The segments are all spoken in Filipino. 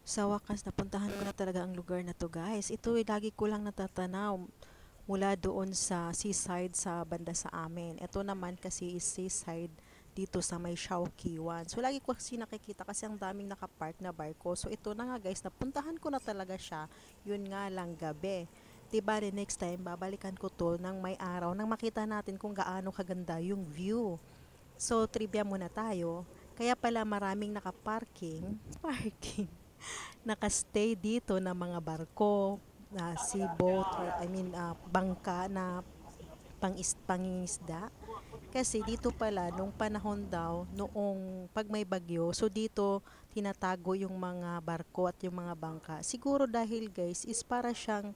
Sa wakas, napuntahan ko na talaga ang lugar na to, guys. Ito ay lagi ko lang natatanaw mula doon sa seaside sa banda sa amin. Ito naman kasi is seaside dito sa may Shaukiwan. So lagi ko kasi nakikita kasi ang daming nakapark na barko. So ito na nga, guys, napuntahan ko na talaga siya. Yun nga lang gabi. Diba rin next time, babalikan ko to ng may araw nang makita natin kung gaano kaganda yung view. So trivia muna tayo. Kaya pala maraming parking nakastay dito na mga barko, sea boat, or I mean bangka na pangingisda. Kasi dito pala, nung panahon daw, noong pag may bagyo, so dito tinatago yung mga barko at yung mga bangka. Siguro dahil, guys, is para siyang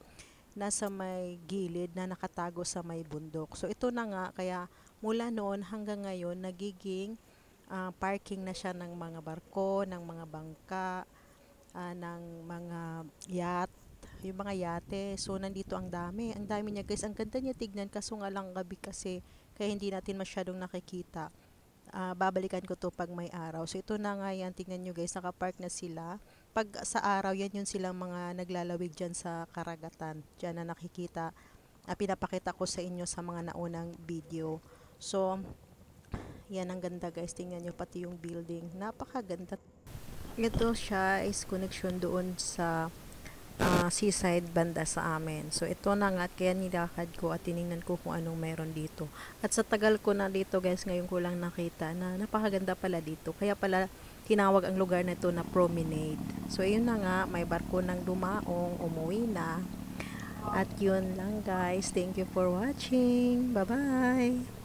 nasa may gilid na nakatago sa may bundok. So ito na nga, kaya mula noon hanggang ngayon, nagiging parking na siya ng mga barko, ng mga bangka, ng mga yacht, yung mga yate. So, nandito ang dami. Ang dami niya, guys. Ang ganda niya tignan. Kaso nga lang gabi kasi, kaya hindi natin masyadong nakikita. Babalikan ko to pag may araw. So, ito na nga yan. Tignan nyo, guys. Nakapark na sila. Pag sa araw, yan yun silang mga naglalawig dyan sa karagatan. Dyan na nakikita. Pinapakita ko sa inyo sa mga naunang video. So, yan ang ganda, guys. Tingnan nyo pati yung building. Napakaganda. Ito siya is connection doon sa seaside banda sa amin. So ito na nga, kaya nilakad ko at tiningnan ko kung anong meron dito. At sa tagal ko na dito, guys, ngayon ko lang nakita na napakaganda pala dito. Kaya pala tinawag ang lugar na ito na promenade. So ayun na nga, may barko ng dumaong, umuwi na. At yun lang, guys. Thank you for watching. Bye-bye!